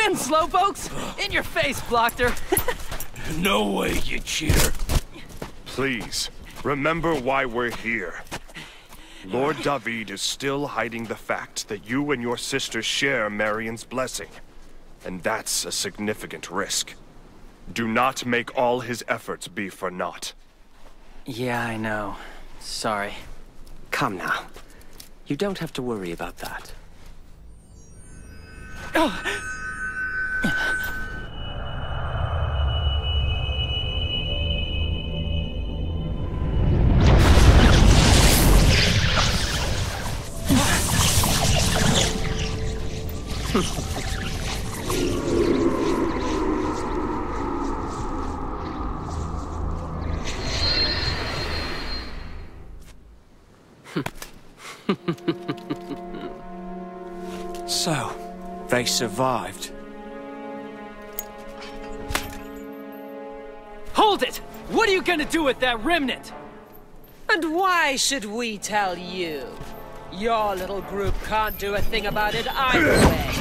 again, slowpokes! In your face, Blockter! No way, you cheater. Please, remember why we're here. Lord David is still hiding the fact that you and your sister share Marion's blessing. And that's a significant risk. Do not make all his efforts be for naught. Yeah, I know. Sorry. Come now. You don't have to worry about that. So, they survived. Hold it! What are you gonna do with that remnant? And why should we tell you? Your little group can't do a thing about it either way.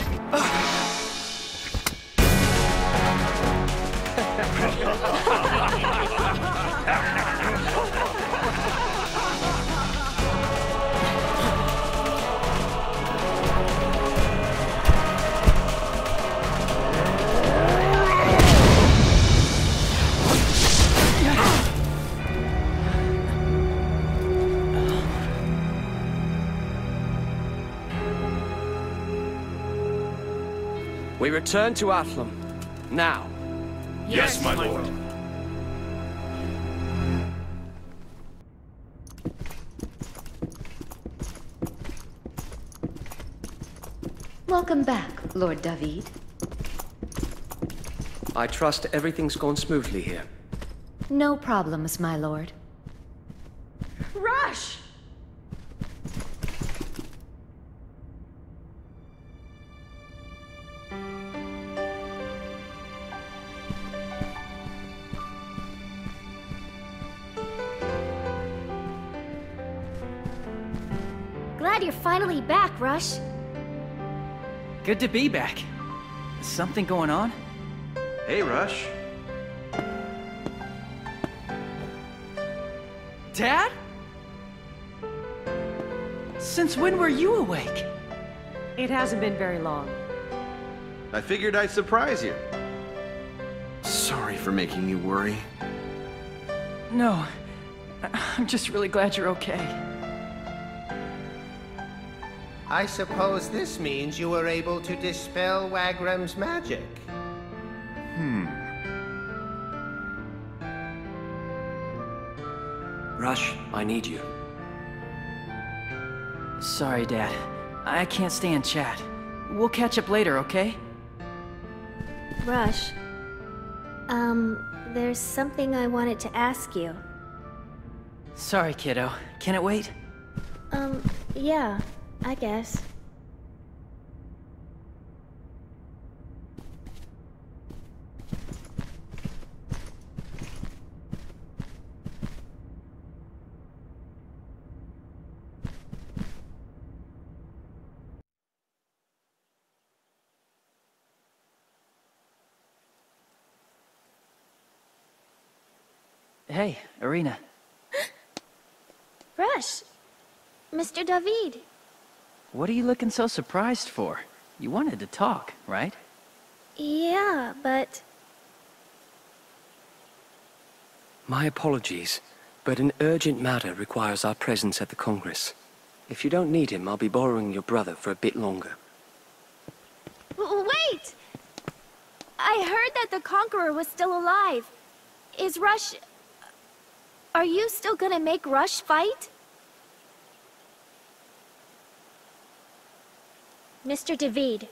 We return to Athlum. Now. Yes, my lord. Welcome back, Lord David. I trust everything's gone smoothly here. No problems, my lord. Rush! Glad you're finally back, Rush. Good to be back. Is something going on? Hey, Rush. Dad? Since when were you awake? It hasn't been very long. I figured I'd surprise you. Sorry for making you worry. No. I'm just really glad you're okay. I suppose this means you were able to dispel Wagram's magic. Rush, I need you. Sorry, Dad. I can't stay and chat. We'll catch up later, okay? Rush. There's something I wanted to ask you. Sorry, kiddo. Can it wait? Yeah, I guess. Hey, Irina. Rush! Mr. David. What are you looking so surprised for? You wanted to talk, right? Yeah, but... My apologies, but an urgent matter requires our presence at the Congress. If you don't need him, I'll be borrowing your brother for a bit longer. Wait! I heard that the Conqueror was still alive. Is Rush... Are you still gonna make Rush fight? Mr. David,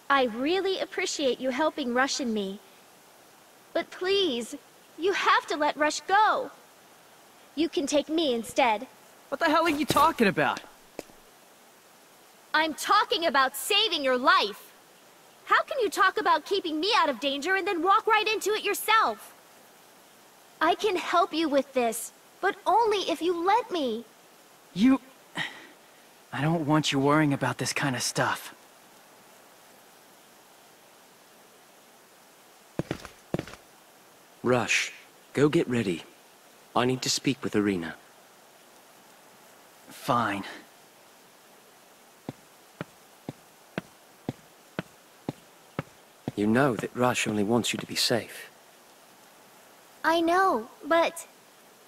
I really appreciate you helping Rush and me. But please, you have to let Rush go. You can take me instead. What the hell are you talking about? I'm talking about saving your life. How can you talk about keeping me out of danger and then walk right into it yourself? I can help you with this, but only if you let me. You... I don't want you worrying about this kind of stuff. Rush, go get ready. I need to speak with Irina. Fine. You know that Rush only wants you to be safe. I know, but...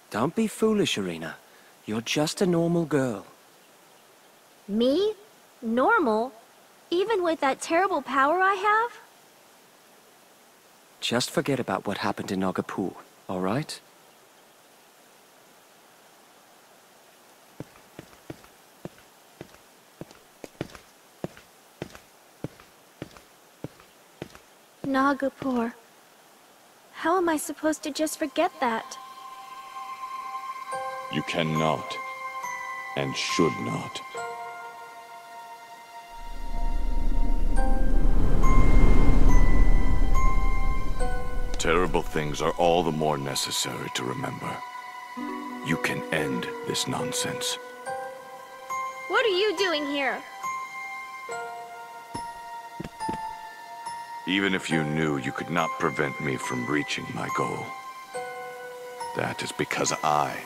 Don't be foolish, Irina. You're just a normal girl. Me? Normal? Even with that terrible power I have? Just forget about what happened in Nagapur, all right? Nagapur. How am I supposed to just forget that? You cannot, and should not. Terrible things are all the more necessary to remember. You can end this nonsense. What are you doing here? Even if you knew you could not prevent me from reaching my goal. That is because I...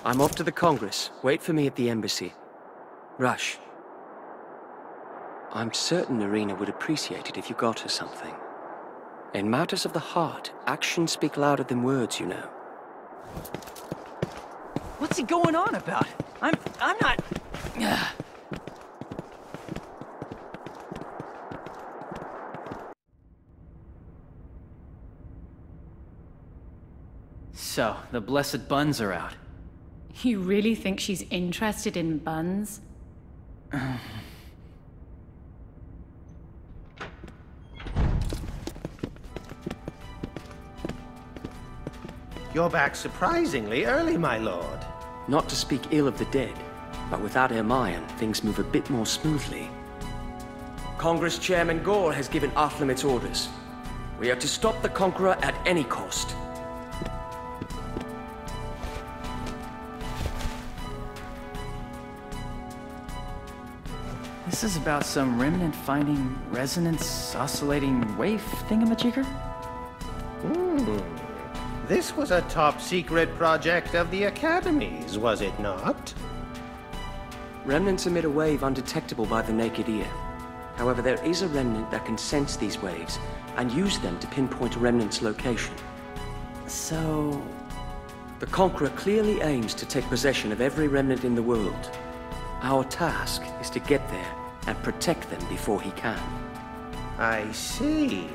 I'm off to the Congress. Wait for me at the embassy. Rush. I'm certain Irina would appreciate it if you got her something. In matters of the heart, actions speak louder than words, you know. What's he going on about? I'm not... So, the blessed buns are out. You really think she's interested in buns? You're back surprisingly early, my lord. Not to speak ill of the dead, but without Ermayan, things move a bit more smoothly. Congress Chairman Gore has given Athlam its orders. We are to stop the Conqueror at any cost. This is about some remnant finding resonance oscillating wave thingamajigger? This was a top-secret project of the Academy's, was it not? Remnants emit a wave undetectable by the naked ear. However, there is a remnant that can sense these waves and use them to pinpoint a remnant's location. So... The Conqueror clearly aims to take possession of every remnant in the world. Our task is to get there and protect them before he can. I see.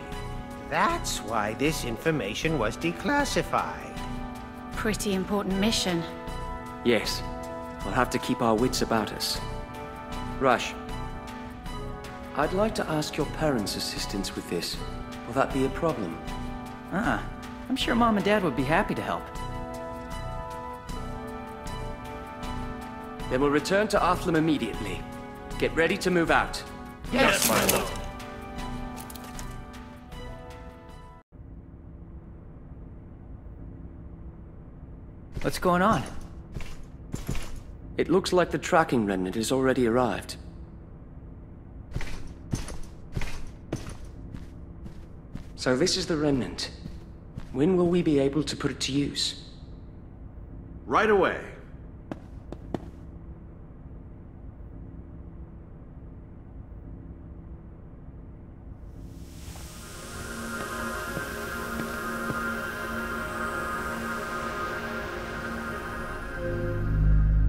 That's why this information was declassified. Pretty important mission. Yes. We'll have to keep our wits about us. Rush. I'd like to ask your parents' assistance with this. Will that be a problem? I'm sure Mom and Dad would be happy to help. Then we'll return to Athlam immediately. Get ready to move out. Yes, my lord. What's going on? It looks like the tracking remnant has already arrived. So this is the remnant. When will we be able to put it to use? Right away.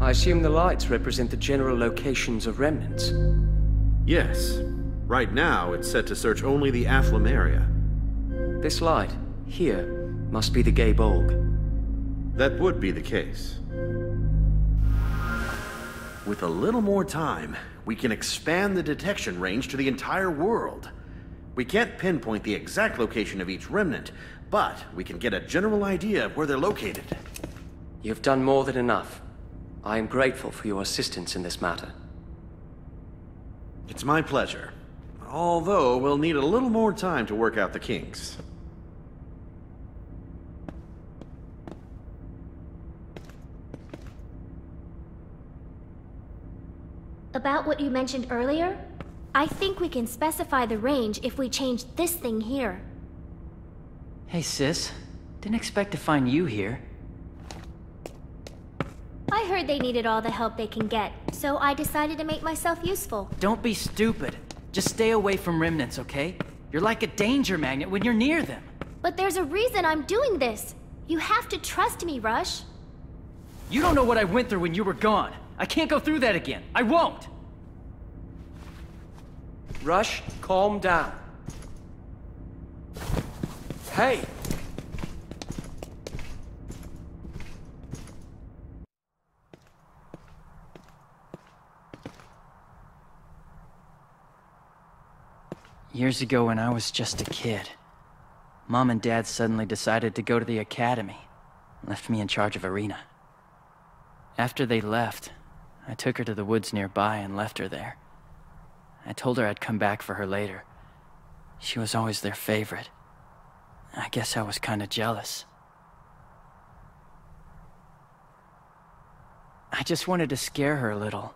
I assume the lights represent the general locations of remnants. Yes. Right now, it's set to search only the Athlam area. This light, here, must be the Gay Bolg. That would be the case. With a little more time, we can expand the detection range to the entire world. We can't pinpoint the exact location of each remnant, but we can get a general idea of where they're located. You've done more than enough. I am grateful for your assistance in this matter. It's my pleasure. Although we'll need a little more time to work out the kinks. About what you mentioned earlier, I think we can specify the range if we change this thing here. Hey, sis. Didn't expect to find you here. I heard they needed all the help they can get, so I decided to make myself useful. Don't be stupid. Just stay away from remnants, okay? You're like a danger magnet when you're near them. But there's a reason I'm doing this. You have to trust me, Rush. You don't know what I went through when you were gone. I can't go through that again. I won't! Rush, calm down. Hey! Years ago when I was just a kid, Mom and Dad suddenly decided to go to the academy, and left me in charge of Irina. After they left, I took her to the woods nearby and left her there. I told her I'd come back for her later. She was always their favorite. I guess I was kinda jealous. I just wanted to scare her a little.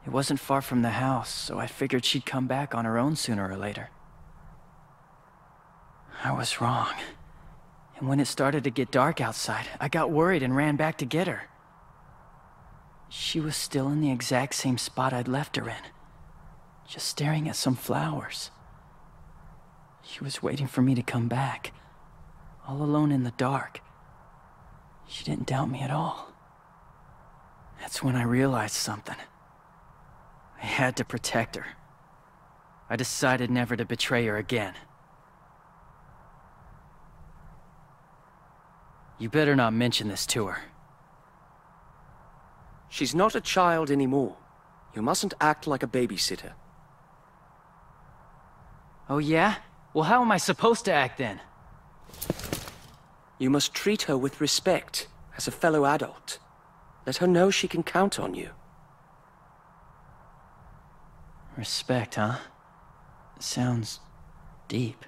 It wasn't far from the house, so I figured she'd come back on her own sooner or later. I was wrong. And when it started to get dark outside, I got worried and ran back to get her. She was still in the exact same spot I'd left her in, just staring at some flowers. She was waiting for me to come back, all alone in the dark. She didn't doubt me at all. That's when I realized something. I had to protect her. I decided never to betray her again. You better not mention this to her. She's not a child anymore. You mustn't act like a babysitter. Oh yeah? Well, how am I supposed to act then? You must treat her with respect, as a fellow adult. Let her know she can count on you. Respect, huh? Sounds deep.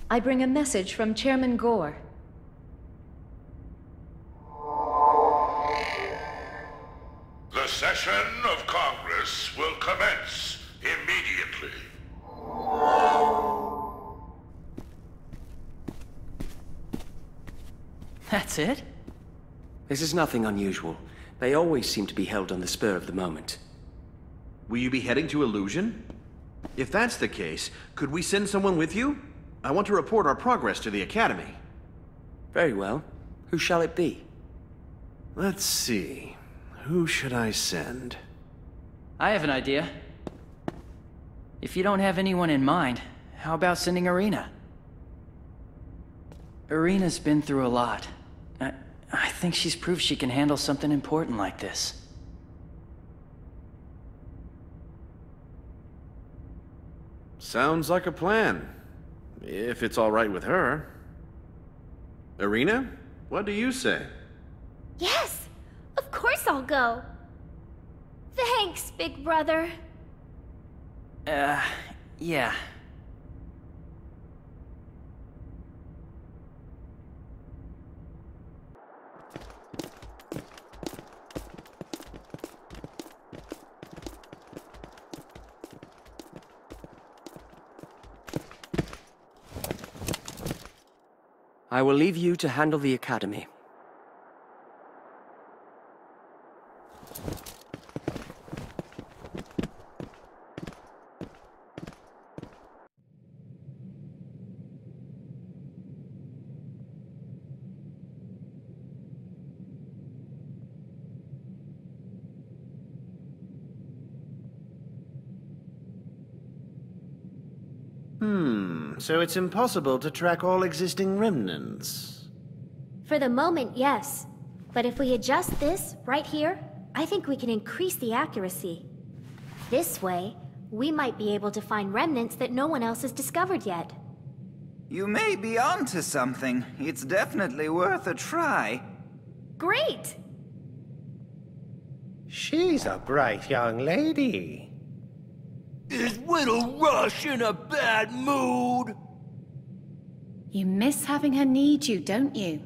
I bring a message from Chairman Gore. The session of Congress will commence immediately. That's it? This is nothing unusual. They always seem to be held on the spur of the moment. Will you be heading to Illusion? If that's the case, could we send someone with you? I want to report our progress to the Academy. Very well. Who shall it be? Let's see. Who should I send? I have an idea. If you don't have anyone in mind, how about sending Irina? Irina's been through a lot. I think she's proved she can handle something important like this. Sounds like a plan. If it's all right with her. Irina, what do you say? Yes! Of course I'll go. Thanks, big brother. Yeah. I will leave you to handle the Academy. So it's impossible to track all existing remnants. For the moment, yes. But if we adjust this, right here, I think we can increase the accuracy. This way, we might be able to find remnants that no one else has discovered yet. You may be onto something. It's definitely worth a try. Great! She's a bright young lady. Is Little Rush in a bad mood? You miss having her need you, don't you?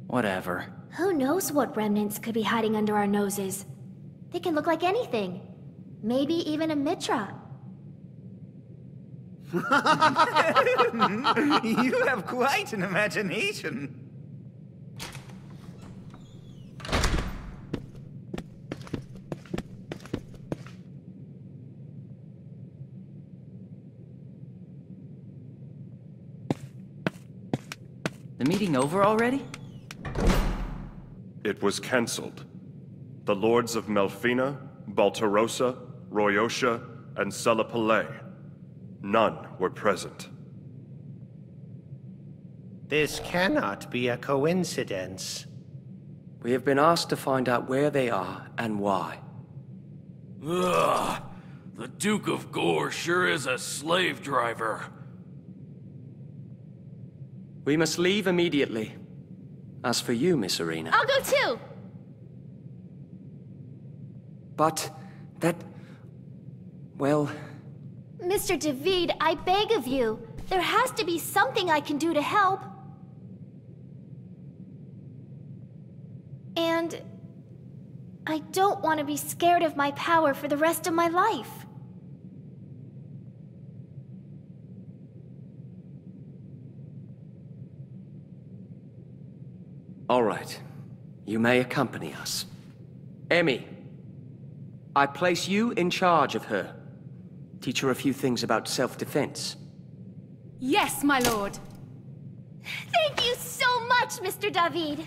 Whatever. Who knows what remnants could be hiding under our noses? They can look like anything. Maybe even a Mitra. You have quite an imagination. The meeting over already? It was cancelled. The lords of Melfina, Baltarosa, Royosha, and Selapalay. None were present. This cannot be a coincidence. We have been asked to find out where they are and why. Ugh, the Duke of Gore sure is a slave driver. We must leave immediately. As for you, Miss Arena... I'll go too! But... that... well... Mr. David, I beg of you. There has to be something I can do to help. And... I don't want to be scared of my power for the rest of my life. All right. You may accompany us. Emmy, I place you in charge of her. Teach her a few things about self-defense. Yes, my lord. Thank you so much, Mr. David.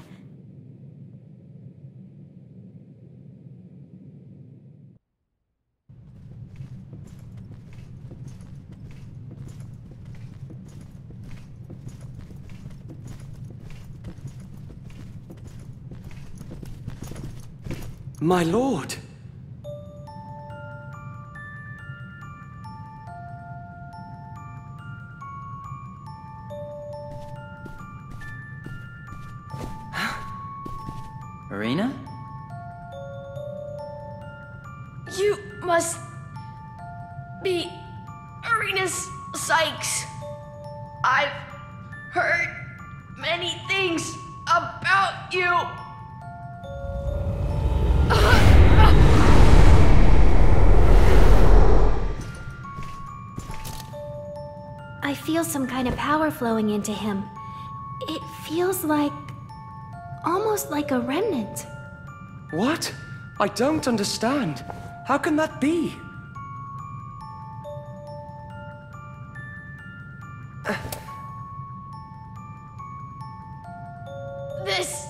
My lord! Arena? You must be Arenas Sykes. I've heard many things about you. I feel some kind of power flowing into him. It feels like... almost like a remnant. What? I don't understand. How can that be? This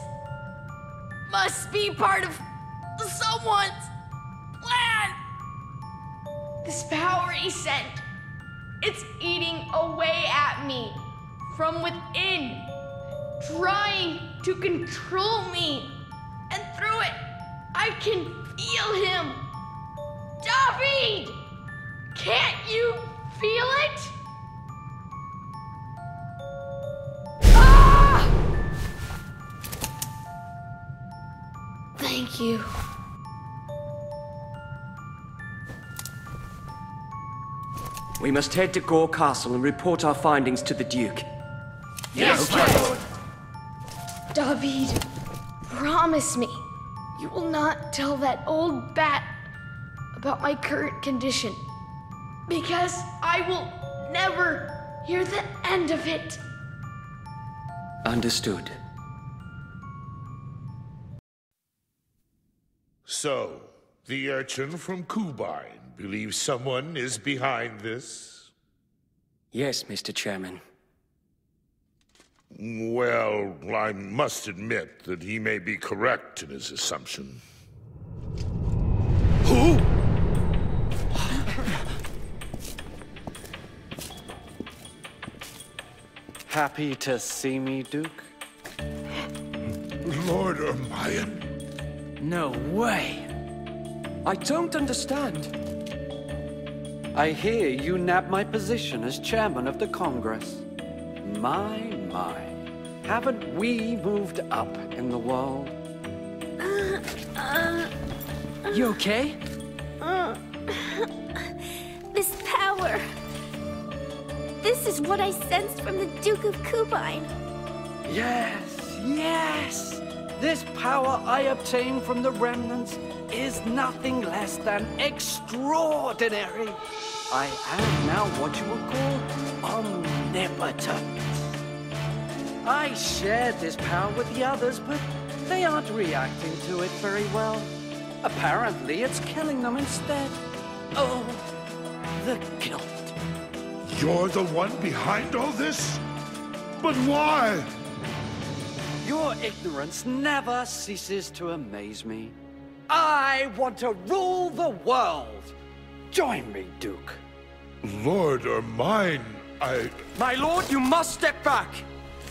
must be part of someone's plan. This power he sent, it's eating away at me from within, trying to control me. And through it, I can feel him. David! Can't you feel it? Ah! Thank you. We must head to Gore Castle and report our findings to the Duke. Yes, my lord. David, promise me you will not tell that old bat about my current condition, because I will never hear the end of it. Understood. So, the urchin from Kubine believes someone is behind this? Yes, Mr. Chairman. Well, I must admit that he may be correct in his assumption. Who? happy to see me, Duke? Lord Ermion? No way. I don't understand. I hear you nabbed my position as chairman of the Congress. My. Haven't we moved up in the world? You okay? This power. This is what I sensed from the Duke of Kubine. Yes! This power I obtained from the remnants is nothing less than extraordinary. I am now what you would call omnipotent. I shared this power with the others, but they aren't reacting to it very well. Apparently, it's killing them instead. Oh, the guilt. You're the one behind all this? But why? Your ignorance never ceases to amaze me. I want to rule the world. Join me, Duke. Lord Ermion, My lord, you must step back.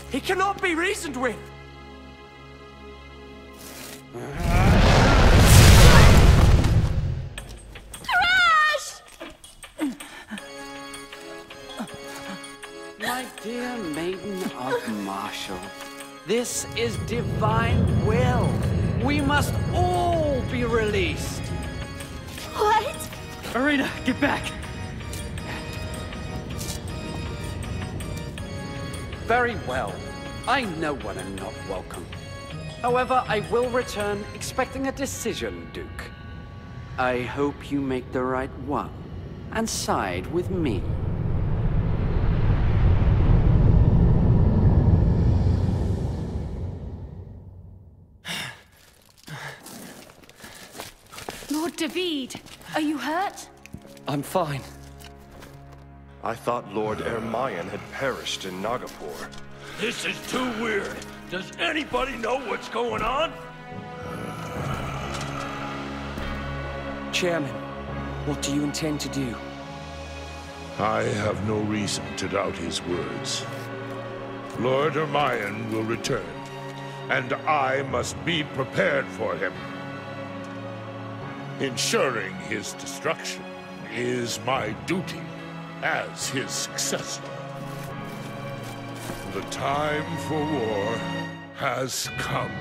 He cannot be reasoned with. My dear maiden of Marshall, this is divine will. We must all be released. What? Arena, get back! Very well. I know when I'm not welcome. However, I will return expecting a decision, Duke. I hope you make the right one and side with me. Lord David, are you hurt? I'm fine. I thought Lord Ermion had perished in Nagapur. This is too weird. Does anybody know what's going on? Chairman, what do you intend to do? I have no reason to doubt his words. Lord Ermion will return, and I must be prepared for him. Ensuring his destruction is my duty as his successor. The time for war has come.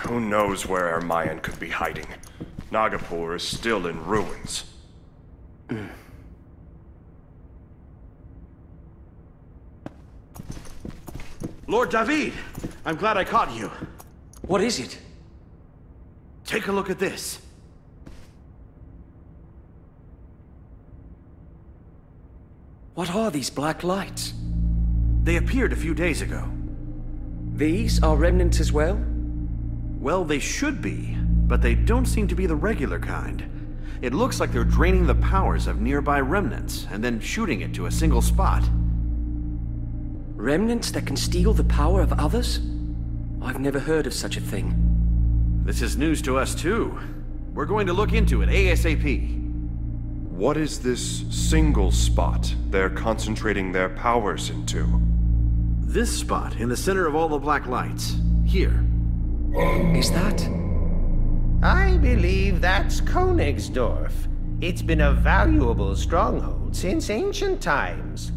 Who knows where Ermion could be hiding? Nagapur is still in ruins. Lord David! I'm glad I caught you. What is it? Take a look at this. What are these black lights? They appeared a few days ago. These are remnants as well? Well, they should be, but they don't seem to be the regular kind. It looks like they're draining the powers of nearby remnants, and then shooting it to a single spot. Remnants that can steal the power of others? I've never heard of such a thing. This is news to us, too. We're going to look into it ASAP. What is this single spot they're concentrating their powers into? This spot in the center of all the black lights. Here. Is that? I believe that's Königsdorf. It's been a valuable stronghold since ancient times.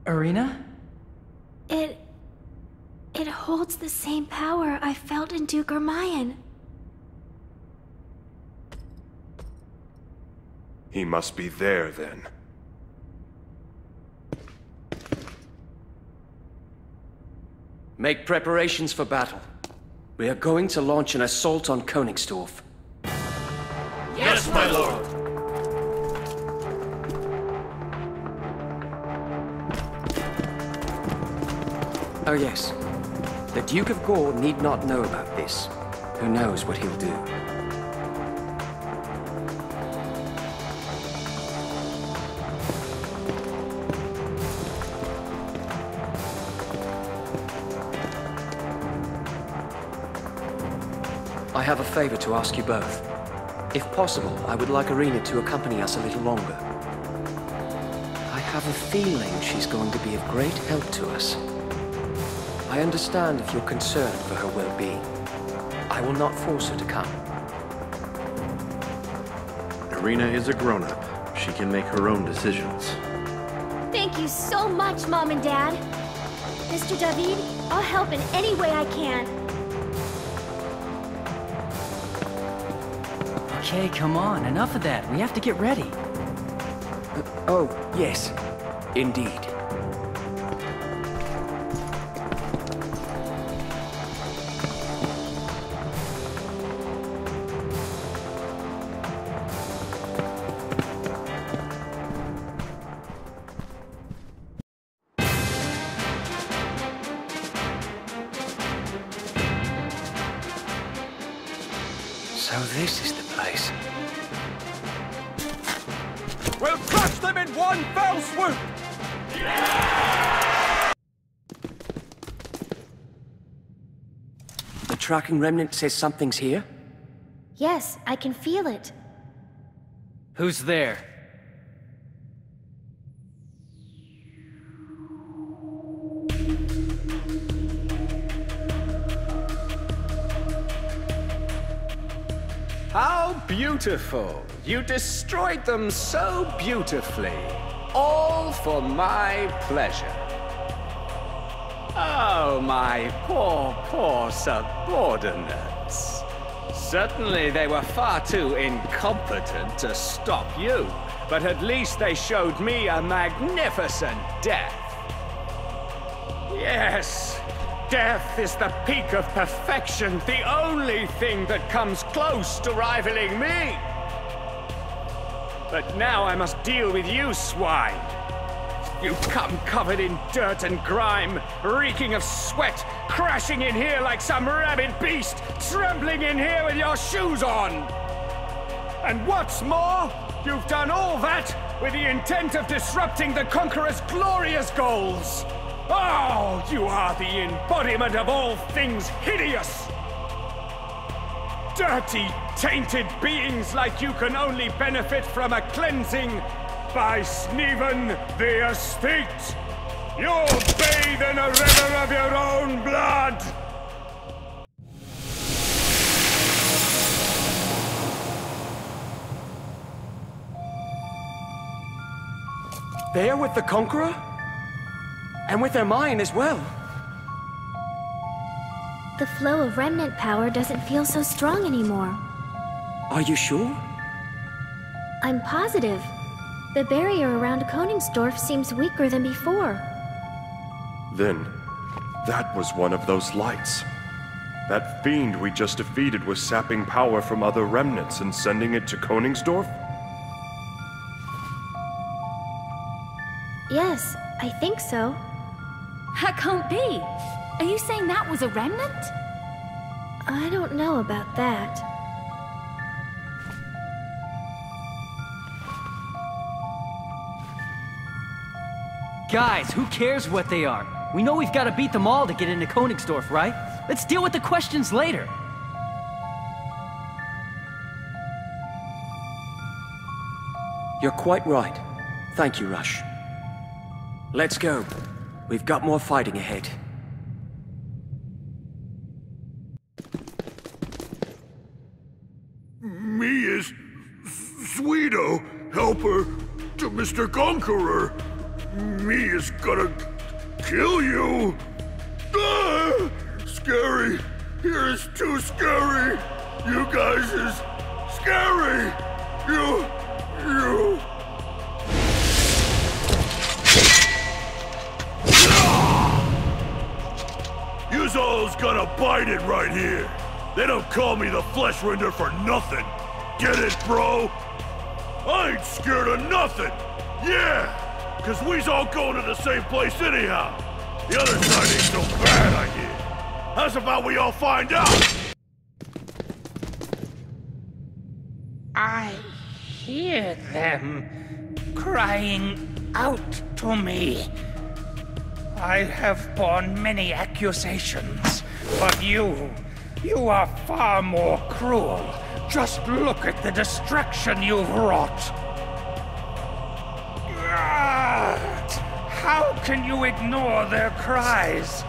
Arena? It holds the same power I felt in Duke Ermion. He must be there, then. Make preparations for battle. We are going to launch an assault on Königsdorf. Yes, my lord! Oh yes. The Duke of Gore need not know about this. Who knows what he'll do? I have a favor to ask you both. If possible, I would like Irina to accompany us a little longer. I have a feeling she's going to be of great help to us. I understand if you're concerned for her well-being. I will not force her to come. Irina is a grown-up. She can make her own decisions. Thank you so much, Mom and Dad. Mr. David, I'll help in any way I can. Okay, come on. Enough of that. We have to get ready. Oh, yes. Indeed. So this is the place. We'll crush them in one fell swoop! The tracking remnant says something's here? Yes, I can feel it. Who's there? How beautiful! You destroyed them so beautifully. All for my pleasure. Oh, my poor subordinates. Certainly they were far too incompetent to stop you, but at least they showed me a magnificent death. Yes, death is the peak of perfection, the only thing that comes close to rivaling me. But now I must deal with you, swine. You come covered in dirt and grime, reeking of sweat, crashing in here like some rabid beast, trembling in here with your shoes on. And what's more, you've done all that with the intent of disrupting the Conqueror's glorious goals. Oh, you are the embodiment of all things hideous! Dirty, tainted beings like you can only benefit from a cleansing by Sneven the Estate! You'll bathe in a river of your own blood! They're with the Conqueror? And with their mine as well. The flow of remnant power doesn't feel so strong anymore. Are you sure? I'm positive. The barrier around Koningsdorf seems weaker than before. Then, that was one of those lights. That fiend we just defeated was sapping power from other remnants and sending it to Koningsdorf? Yes, I think so. That can't be. Are you saying that was a remnant? I don't know about that. Guys, who cares what they are? We know we've got to beat them all to get into Koningsdorf, right? Let's deal with the questions later. You're quite right. Thank you, Rush. Let's go. We've got more fighting ahead. Me is Sweeto, helper to Mr. Conqueror. Me is gonna kill you. Ah, scary. Here is too scary. You guys is scary. You. You's all's gonna bite it right here. They don't call me the Flesh Render for nothing. Get it, bro? I ain't scared of nothing. Yeah, cause we's all going to the same place anyhow. The other side ain't so bad, I hear. How's about we all find out? I hear them crying out to me. I have borne many accusations, but you You are far more cruel. Just look at the destruction you've wrought. How can you ignore their cries?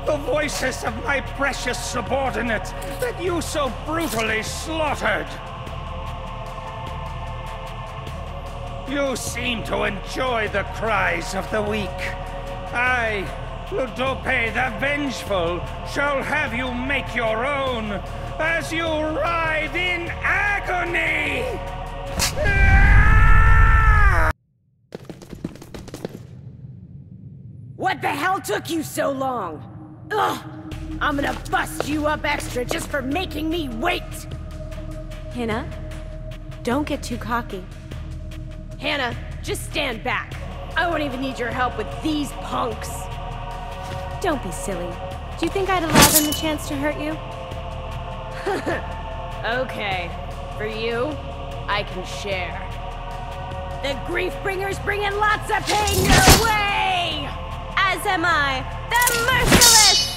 The voices of my precious subordinates that you so brutally slaughtered. You seem to enjoy the cries of the weak. I, Ludope the Vengeful, shall have you make your own as you writhe in agony! What the hell took you so long? Ugh! I'm gonna bust you up extra just for making me wait! Hannah, don't get too cocky. Hannah, just stand back. I won't even need your help with these punks. Don't be silly. Do you think I'd allow them the chance to hurt you? Okay. For you, I can share. The Grief Bringers bring in lots of pain your way! As am I, the Merciless!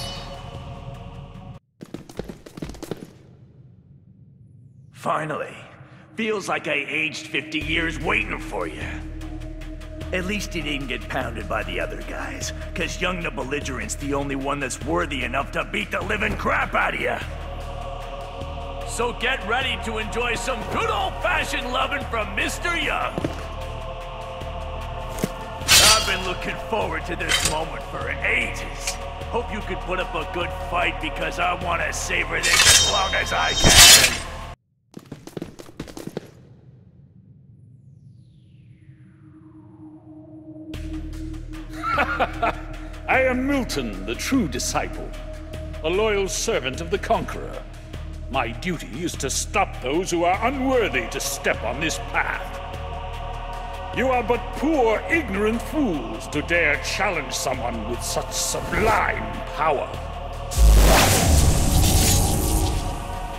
Finally. Feels like I aged 50 years waiting for you. At least he didn't get pounded by the other guys, cause young the Belligerent's the only one that's worthy enough to beat the living crap out of you. So get ready to enjoy some good old-fashioned loving from Mr. Young. I've been looking forward to this moment for ages. Hope you can put up a good fight because I want to savor this as long as I can. I am Milton, the true disciple, a loyal servant of the Conqueror. My duty is to stop those who are unworthy to step on this path. You are but poor, ignorant fools to dare challenge someone with such sublime power.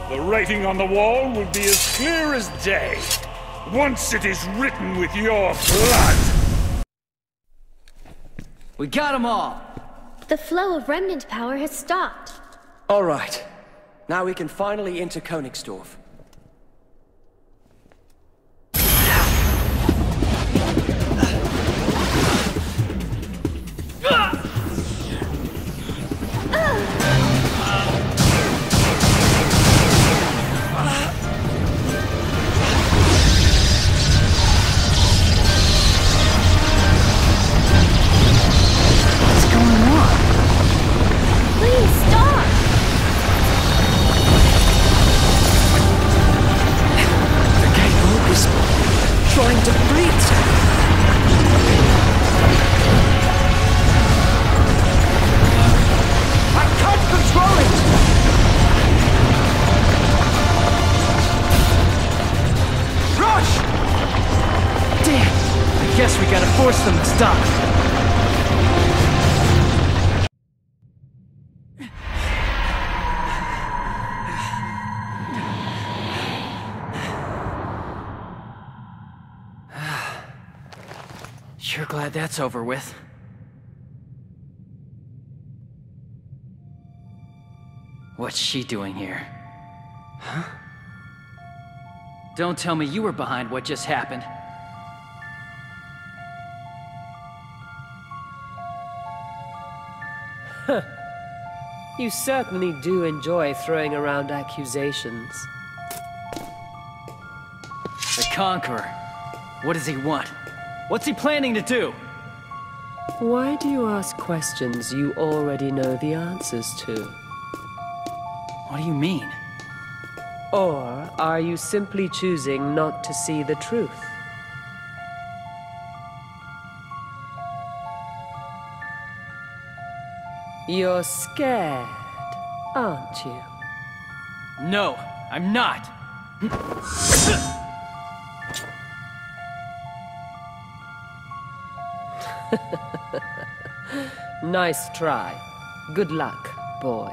The writing on the wall will be as clear as day, once it is written with your blood. We got them all! The flow of remnant power has stopped. All right. Now we can finally enter Königsdorf. Trying to breathe. I can't control it! Rush! Damn! I guess we gotta force them to stop. Sure glad that's over with. What's she doing here? Huh? Don't tell me you were behind what just happened. Huh. You certainly do enjoy throwing around accusations. The Conqueror. What does he want? What's he planning to do? Why do you ask questions you already know the answers to? What do you mean? Or are you simply choosing not to see the truth? You're scared, aren't you? No, I'm not. Nice try. Good luck, boy.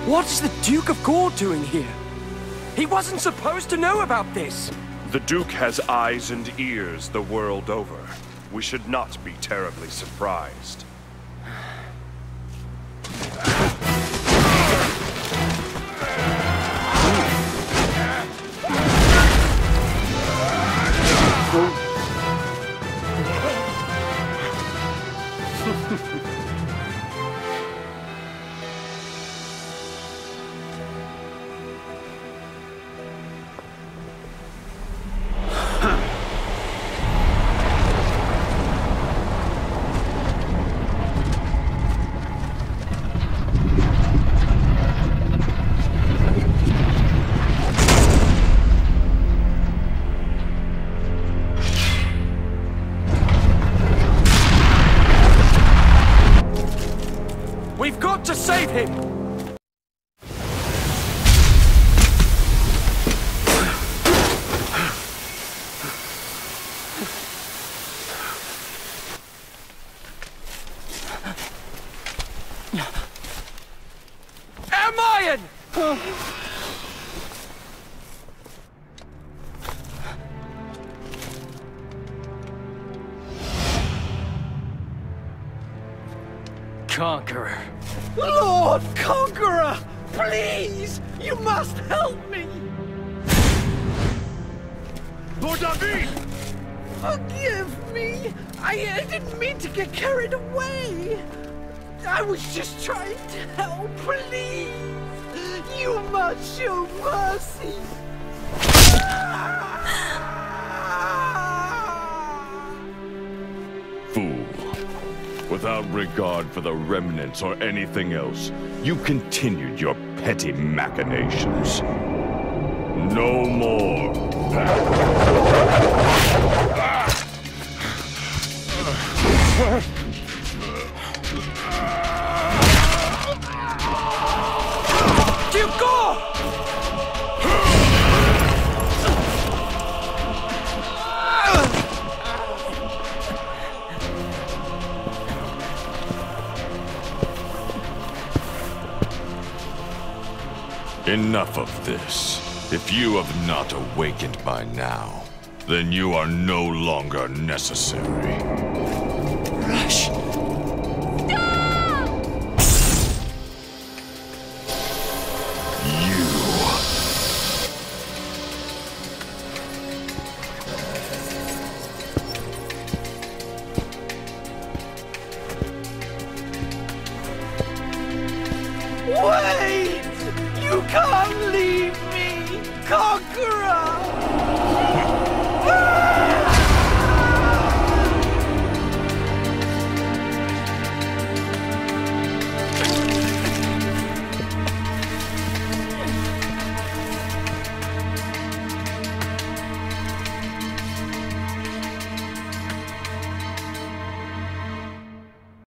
What is the Duke of Gore doing here? He wasn't supposed to know about this! The Duke has eyes and ears the world over. We should not be terribly surprised. We've got to save him! Hermione! Conqueror. Lord Conqueror! Please! You must help me! Lord David! Forgive me! I didn't mean to get carried away! I was just trying to help, please! You must show mercy! Fool. Without regard for the remnants or anything else, you continued your petty machinations. No more. Hugo! Enough of this. If you have not awakened by now, then you are no longer necessary. Rush! Wait! You can't leave me, Conqueror!